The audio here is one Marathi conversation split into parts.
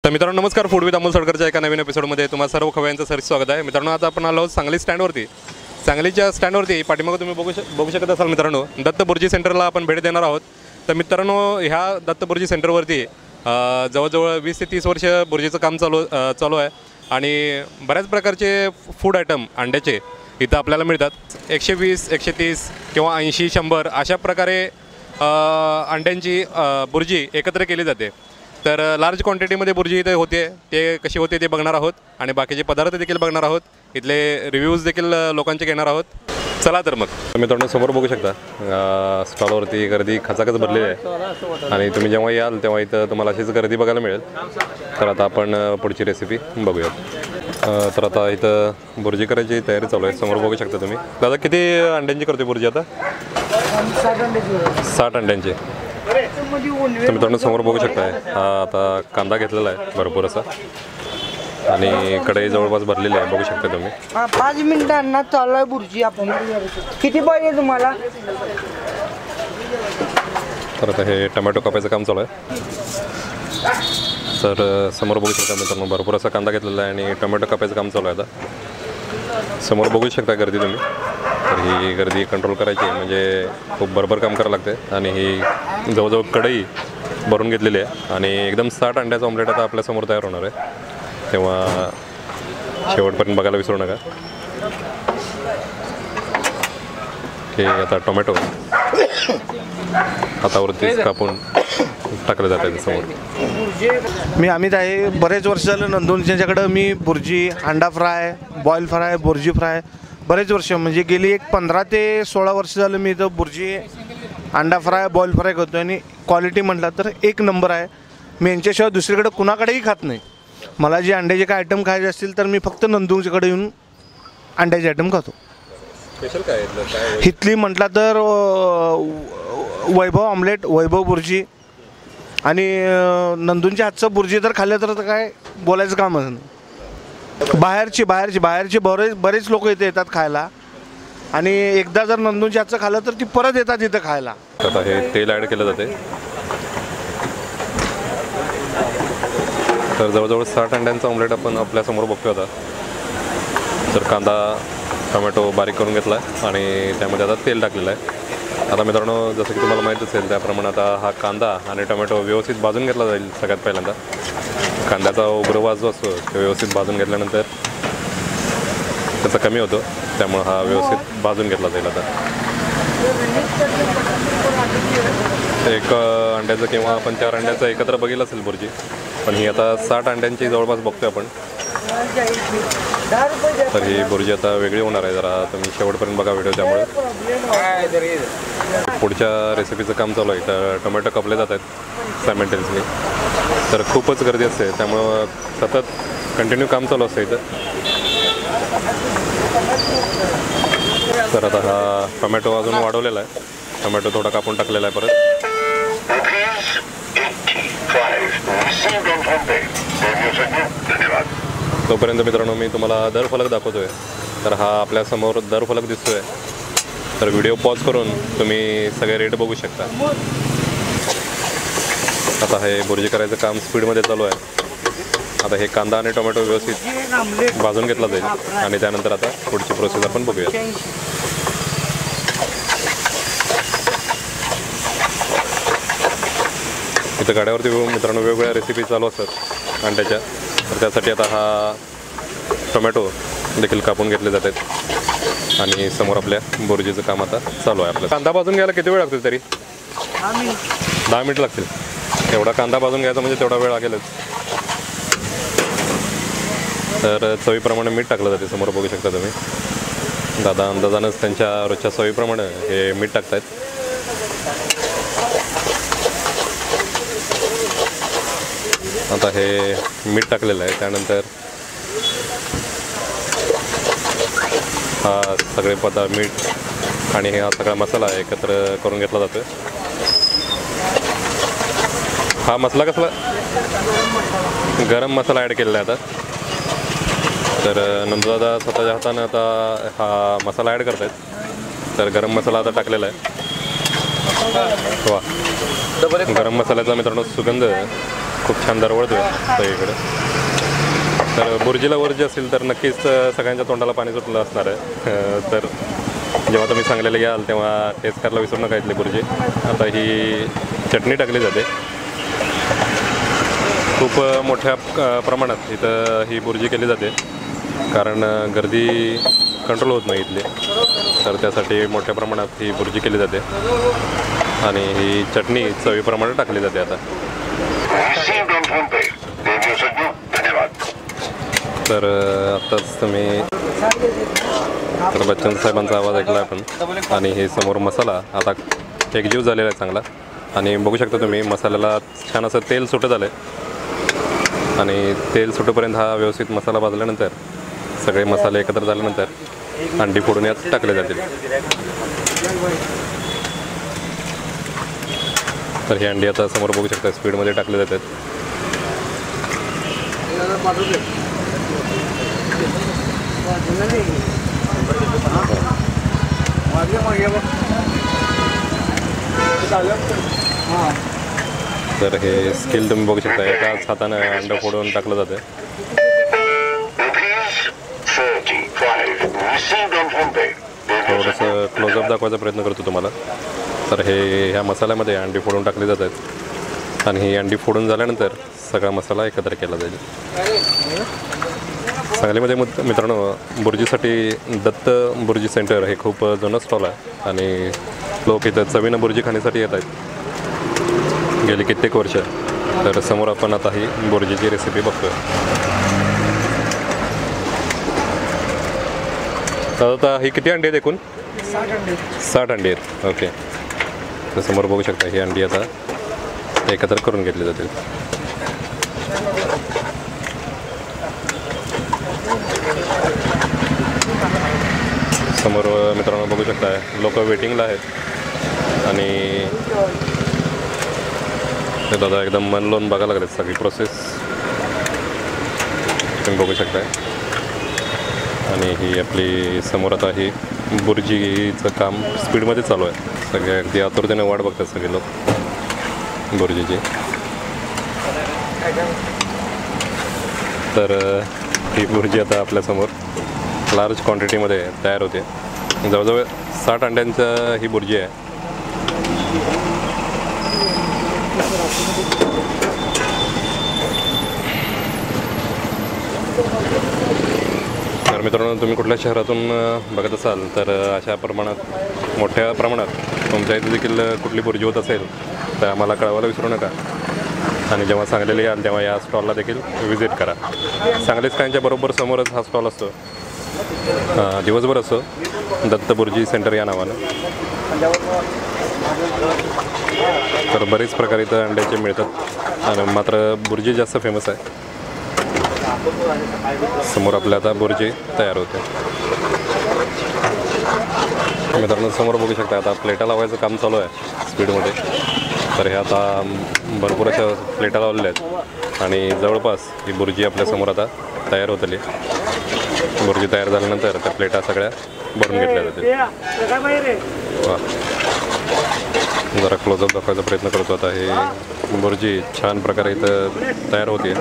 तर मित्रांनो नमस्कार, फूड विथ अमोल सडकरच्या एका नवीन एपिसोडमध्ये तुम्हाला सर्व खवयांचं सर्च स्वागत आहे। मित्रांनो आता आपण आलो सांगली स्टँडवरती। सांगलीच्या स्टँडवरती पाठीमागे तुम्ही बघू शकत असाल मित्रांनो, दत्त बुर्जी सेंटरला आपण भेट देणार आहोत। तर मित्रांनो ह्या दत्त बुर्जी सेंटरवरती जवळजवळ 20 ते 30 वर्ष बुर्जीचं काम चालू आहे आणि बऱ्याच प्रकारचे फूड आयटम अंड्याचे इथं आपल्याला मिळतात। 120, 130 किंवा 80, 100 अशा प्रकारे अंड्यांची बुर्जी एकत्र केली जाते। तर लार्ज क्वांटिटीमध्ये बुर्जी इथे होते, ते कशी होते ते बघणार आहोत आणि बाकीचे पदार्थ देखील बघणार आहोत। इथले रिव्ह्यूज देखील लोकांचे घेणार आहोत। चला तर मग मित्रांनो समोर बघू शकता स्टॉलवरती गर्दी खचाखच भरलेली आहे आणि तुम्ही जेव्हा याल तेव्हा इथं तुम्हाला अशीच गर्दी बघायला मिळेल। तर आता आपण पुढची रेसिपी बघूयात। तर आता इथं बुर्जी करायची तयारी चालू आहे। समोर बघू शकता तुम्ही। दादा किती अंड्यांची करते बुर्जी आता? 60 अंड्यांची। तर मित्रांनो समोर बघू शकताय हा आता कांदा घेतलेला आहे भरपूर असा आणि कढई जवळपास भरलेली आहे, बघू शकता तुम्ही। 5 मिनिटांना चालू आहे बुर्जी। आपण किती पाहिजे तुम्हाला? तर आता हे टोमॅटो कापायचं काम चालू आहे। तर समोर बघू शकता मित्रांनो भरपूर असा कांदा घेतलेला आहे आणि टोमॅटो कापायचं काम चालू आहे। आता समोर बघू शकता गर्दी तुम्ही। तर ही गर्दी कंट्रोल करायची म्हणजे खूप बरोबर काम करावं लागते आणि ही जवळजवळ कढई भरून घेतलेली आहे आणि एकदम 60 अंड्याचं ऑमलेट आता आपल्यासमोर तयार होणार आहे, तेव्हा शेवटपर्यंत बघायला विसरू नका। हे आता टोमॅटो हातावरती कापून टाकलं जातं समोर। मी अमित आहे। बरेच वर्ष झालं नंदुरच्याकडं मी बुर्जी, अंडा fry, boil fry, bhurji fry बरेच वर्ष म्हणजे गेली एक 15 ते 16 वर्ष झालं मी इथं बुर्जी, अंडा फ्राय, बॉईल फ्राय करतो आणि क्वालिटी म्हटलं तर एक नंबर आहे। मी यांच्याशिवाय दुसरीकडे कुणाकडेही खात नाही। मला जे अंड्याचे काय आयटम खायचे असतील तर मी फक्त नंदुरच्याकडे येऊन अंड्याचे आयटम खातो। स्पेशल काय इथली म्हटलं तर वैभव ऑमलेट, वैभव बुर्जी आणि नंदूंच्या हातचं बुर्जी तर खाल्लं तर काय बोलायचं कामच नाही। बाहेरची बरेच लोक इथे येतात खायला आणि एकदा जर नंदूंच्या हातचं खाल्लं तर ती परत येतात इथं खायला। आता हे तेल ॲड केलं जाते। तर जवळजवळ 60 अंड्यांचा ऑमलेट आपण आपल्यासमोर बघतो आता। तर कांदा टोमॅटो बारीक करून घेतला आहे आणि त्यामध्ये आता तेल टाकलेलं आहे। आता मित्रांनो जसं की तुम्हाला माहीत असेल त्याप्रमाणे आता हा कांदा आणि टोमॅटो व्यवस्थित भाजून घेतला जाईल। सगळ्यात पहिल्यांदा कांद्याचा उग्रवास जो असतो तो व्यवस्थित भाजून घेतल्यानंतर त्याचा कमी होतो, त्यामुळे हा व्यवस्थित भाजून घेतला जाईल। आता एक अंड्याचं किंवा आपण 4 अंड्याचं एकत्र बघितलं असेल बुर्जी, पण ही आता 60 अंड्यांची जवळपास बघतोय आपण। तर ही बुर्जी आता वेगळी होणार आहे, जरा तुम्ही शेवटपर्यंत बघा व्हिडिओ। त्यामुळे पुढच्या रेसिपीचं काम चालू आहे। तर टोमॅटो कापले जात आहेत सायमल्टेनियसली। तर खूपच गर्दी असते त्यामुळं सतत कंटिन्यू काम चालू असतं इथं। तर आता हा टोमॅटो अजून वाढवलेला आहे, टोमॅटो थोडा कापून टाकलेला आहे परत। तोपर्यंत मित्रांनो मी तुम्हाला दरफलक दाखवतोय। तर हा आपल्यासमोर दरफलक दिसतोय, तर व्हिडिओ पॉज करून तुम्ही सगळे रेट बघू शकता। आता हे बुर्जी करायचं काम स्पीडमध्ये चालू आहे। आता हे कांदा आणि टोमॅटो व्यवस्थित भाजून घेतला जाईल आणि त्यानंतर आता पुढची प्रोसेस आपण बघूया। इथं गाड्यावरती मित्रांनो वेगवेगळ्या रेसिपी चालू असतात अंड्याच्या। तर त्यासाठी आता हा टोमॅटो देखील कापून घेतले जातात आणि समोर आपल्या बुर्जीचं काम आता चालू आहे। आपलं कांदा भाजून घ्यायला किती वेळ लागतील? तरी 10 मिनिट लागतील। एवढा कांदा भाजून घ्यायचा म्हणजे तेवढा वेळ लागेलच। तर चवीप्रमाणे मीठ टाकलं जाते, समोर बघू शकता तुम्ही। दादा अंदाजानंच त्यांच्या रोजच्या चवीप्रमाणे हे मीठ टाकतायत। आता हे मीठ टाकलेलं आहे, त्यानंतर हा सगळे पदार्थ मीठ आणि हा सगळा मसाला एकत्र करून घेतला जातो। हा मसाला कसला? गरम मसाला ॲड केलेला आहे आता। तर नंदुदादा स्वतःच्या हातानं आता हा मसाला ॲड करत आहेत। तर गरम मसाला आता टाकलेला आहे। वा, गरम मसाल्याचा मित्रांनो सुगंध खूप छान दरवळतोय सगळीकडे. तर बुर्जीला वर जे असेल तर नक्कीच सगळ्यांच्या तोंडाला पाणी सुटलं असणार आहे. तर जेव्हा तुम्ही सांगलेले याल तेव्हा टेस्ट करायला विसरू नका इथली बुर्जी. आता ही चटणी टाकली जाते. खूप मोठ्या प्रमाणात इथं ही बुर्जी केली जाते कारण गर्दी कंट्रोल होत नाही इथली. तर त्यासाठी मोठ्या प्रमाणात ही बुर्जी केली जाते आणि ही चटणी चवीप्रमाणे टाकली जाते. आता तर आत्ताच तुम्ही तर बच्चन साहेबांचा आवाज ऐकला आपण आणि हे समोर मसाला आता एकजीव झालेला आहे चांगला. आणि बघू शकता तुम्ही मसाल्याला छान असं तेल सुटत आलं आहे आणि तेल सुटेपर्यंत हा व्यवस्थित मसाला भाजल्यानंतर सगळे मसाले एकत्र झाल्यानंतर अंडी फोडून यात टाकले जातील. तर ही अंडी आता समोर बघू शकता स्पीडमध्ये टाकले जातात. तर हे स्किल तुम्ही बघू शकता एकाच हाताने अंड फोडून टाकलं जातं. थोडंसं क्लोजअप दाखवायचा प्रयत्न करतो तुम्हाला. तर ह्या मसाल्यामध्ये अंडी फोडून टाकली जातात आणि ही अंडी फोडून झाल्यानंतर सगळा मसाला एकत्र केला जाईल. सांगलीमध्ये मित्रांनो बुर्जीसाठी दत्त बुर्जी सेंटर हे खूप जुनं स्टॉल आहे आणि लोक इथं चवीनं बुर्जी खाण्यासाठी येत आहेत गेली कित्येक वर्ष. तर समोर आपण आता ही बुर्जीची रेसिपी बघतोय. तर आता ही किती अंडी आहेत एकूण? 60 अंडी आहेत. ओके. तर समोर बघू शकता ही अंडी आता एकत्र करून घेतली जातील. समोर मित्रांनो बघू शकता लोक वेटिंगला आहेत आणि ते दादा एकदम मन लावून बघायला लागलेत सगळी प्रोसेस तुम्ही बघू शकताय. आणि ही आपली समोर आता ही बुर्जीचं काम स्पीडमध्ये चालू आहे. सगळे अगदी आतुरतेने वाट बघतात सगळे लोक बुर्जीची. तर ही बुर्जी आता आपल्यासमोर लार्ज क्वांटिटीमध्ये तयार होते. जवळजवळ 60 अंड्यांचं ही बुर्जी आहे. तर मित्रांनो तुम्ही कुठल्या शहरातून बघत असाल तर अशा प्रमाणात मोठ्या प्रमाणात तुमच्या इथे देखील कुठली बुर्जी होत असेल तर आम्हाला कळवायला विसरू नका. आणि जेव्हा सांगलीला याल तेव्हा या स्टॉलला देखील व्हिजिट करा. सांगलीकरांच्या बरोबर समोरच हा स्टॉल असतो. दिवसभर असतो दत्त बुर्जी सेंटर या नावानं. तर बरेच प्रकार इथं अंड्याचे मिळतात आणि मात्र बुर्जी जास्त फेमस आहे. समोर आपल्या आता बुर्जी तयार होते. मित्रांनो समोर बघू शकता आता प्लेटा लावायचं काम चालू आहे स्पीडमध्ये. तर हे आता भरपूर अशा प्लेटा लावलेल्या आहेत आणि जवळपास ही बुर्जी आपल्यासमोर आता तयार होतली. बुर्जी तयार झाल्यानंतर त्या प्लेटा सगळ्या भरून घेतल्या जातील. वा जरा क्लोजअप दाखवायचा प्रयत्न करतो. आता हे बुर्जी छान प्रकारे इथं तयार होते.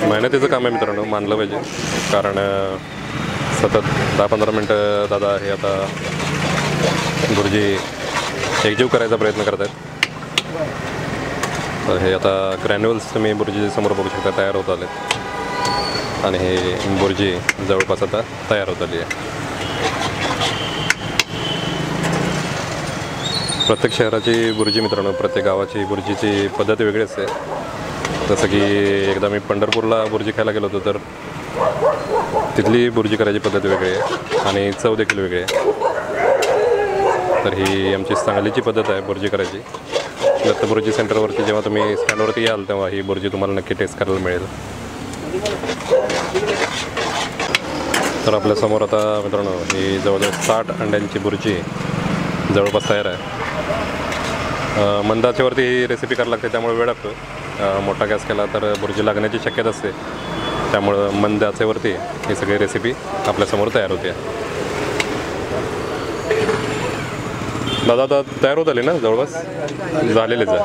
मेहनतीचं काम आहे मित्रांनो मानलं पाहिजे कारण सतत 10-15 मिनटं दादा हे आता बुर्जी एकजीव करायचा प्रयत्न करत आहेत. तर हे आता ग्रॅन्युअल्स तुम्ही बुर्जी समोर बघू शकता तयार होत आले आणि हे बुर्जी जवळपास आता तयार होत आली आहे. प्रत्येक शहराची बुर्जी मित्रांनो प्रत्येक गावाची बुर्जीची पद्धत वेगळी असते. जसं की एकदा मी पंढरपूरला बुर्जी खायला गेलो होतो तर तिथली बुर्जी करायची पद्धत वेगळी आहे आणि चव देखील वेगळी आहे. तर ही आमची सांगलीची पद्धत आहे बुर्जी करायची. दत्त बुर्जी सेंटरवरती जेव्हा तुम्ही स्टँडवरती याल तेव्हा ही बुर्जी तुम्हाला नक्की टेस्ट करायला मिळेल. तर आपल्यासमोर आता मित्रांनो ही जवळजवळ 60 अंड्यांची बुर्जी जवळपास तयार आहे. मंद आचेवरती ही रेसिपी करायला लागते त्यामुळे वेळ लागतो. मोठा गॅस केला तर बुर्जी लागण्याची शक्यता असते त्यामुळं मंद आचेवरती ही सगळी रेसिपी आपल्यासमोर तयार होते. दादा आता तयार होत आली ना जवळपास झालेलेच आहे.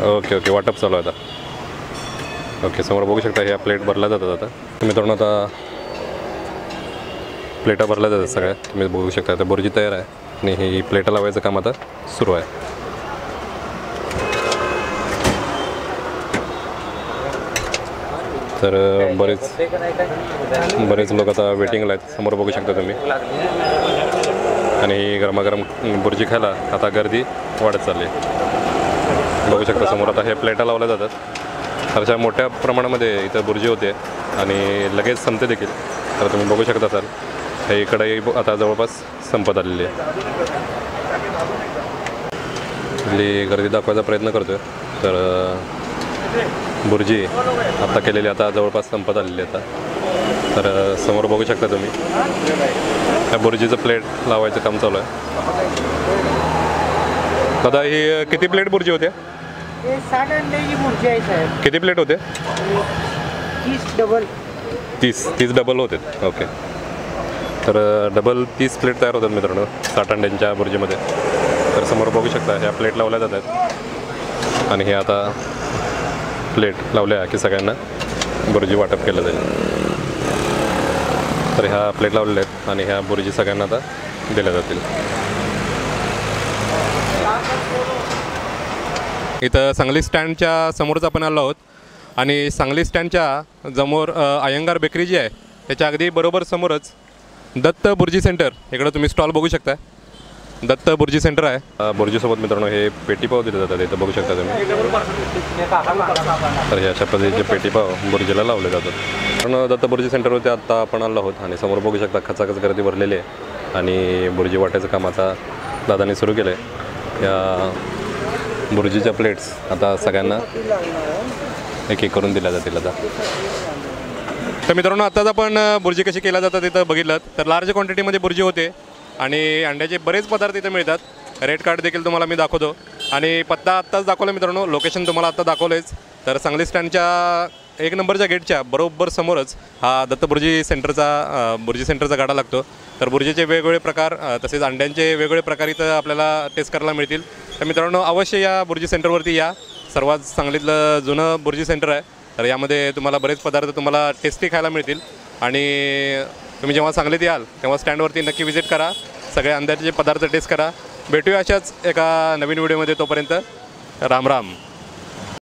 ओके ओके वाटप चालू आहे आता. ओके समोर बघू शकता ह्या प्लेट भरल्या जातात आता. मित्रांनो आता प्लेटा भरल्या जातात सगळ्या तुम्ही बघू शकता. आता बुर्जी तयार आहे आणि ही प्लेटा लावायचं काम आता सुरू आहे. तर बरेच लोक आता वेटिंगला आहेत समोर बघू शकता तुम्ही. आणि ही गरमागरम बुर्जी खायला आता गर्दी वाढत चालली बघू शकता समोर. आता हे प्लेटा लावल्या जातात. अशा मोठ्या प्रमाणामध्ये इथं बुर्जी होते आणि लगेच संपते देखील. तर तुम्ही बघू शकता सर हे कढई आता जवळपास संपत आलेली आहे. आपली गर्दी दाखवायचा प्रयत्न करतो. तर बुर्जी आता केलेली आता जवळपास संपत आलेली आता. तर समोर बघू शकता तुम्ही त्या बुर्जीचं प्लेट लावायचं काम चालू आहे. दादा ही किती प्लेट बुर्जी होते? हे 60 अंड्याची बुर्जी आहे साहेब. किती प्लेट होते? 30 डबल. 30 डबल होते. ओके तर डबल 30 प्लेट तयार होतात मित्रांनो 60 अंड्यांच्या बुर्जीमध्ये. तर समोर बघू शकता ह्या प्लेट लावल्या जातात आणि हे आता प्लेट लावल्या की सगळ्यांना बुर्जी वाटप केलं जाईल. तर ह्या प्लेट लावलेल्या आहेत आणि ह्या बुर्जी सगळ्यांना आता दिल्या जातील. इथं सांगली स्टँडच्या समोरच आपण आलो आहोत आणि सांगली स्टँडच्या समोर अयंगार बेकरी जी आहे त्याच्या अगदी बरोबर समोरच दत्त बुर्जी सेंटर इकडं तुम्ही स्टॉल बघू शकता. दत्त बुर्जी सेंटर आहे. बुर्जीसोबत मित्रांनो हे पेटीपाव दिले जातात इथं बघू शकता तुम्ही. तर हे अशा पद्धतीचे पेटीपाव बुर्जीला लावले जातात. पण दत्त बुर्जी सेंटरवरती आत्ता आपण आलो आहोत आणि समोर बघू शकता खचाखच गर्दी भरलेली आहे आणि बुर्जी वाटायचं काम आता दादाने सुरू केलं आहे. या बुर्जीच्या प्लेट्स आता सगळ्यांना एक एक करून दिल्या जातील आता. तर मित्रांनो आत्ताच आपण बुर्जी कशी केल्या जातात तिथं बघितलं तर लार्ज क्वांटिटीमध्ये बुर्जी होते आणि अंड्याचे बरेच पदार्थ इथे मिळतात. रेट कार्ड देखील तुम्हाला मी दाखवतो आणि पत्ता आत्ताच दाखवला मित्रांनो. लोकेशन तुम्हाला आत्ता दाखवलंच. तर सांगली स्टँडच्या 1 नंबरच्या गेटच्या बरोबर समोरच हा दत्त बुर्जी सेंटरचा गाडा लागतो. तर बुर्जीचे वेगवेगळे प्रकार तसेच अंड्यांचे वेगवेगळे प्रकार इथं आपल्याला टेस्ट करायला मिळतील. तर मित्रांनो अवश्य या बुर्जी सेंटरवरती या. सर्वात सांगलीतलं जुनं बुर्जी सेंटर आहे. तर यामध्ये तुम्हाला बरेच पदार्थ तुम्हाला टेस्टी खायला मिळतील आणि तुम्ही जेव्हा सांगलीत याल तेव्हा स्टँडवरती नक्की विजिट करा. सगळे अंड्याचे पदार्थ टेस्ट करा. भेटूया अशाच एका नवीन व्हिडिओमध्ये. तोपर्यंत राम राम.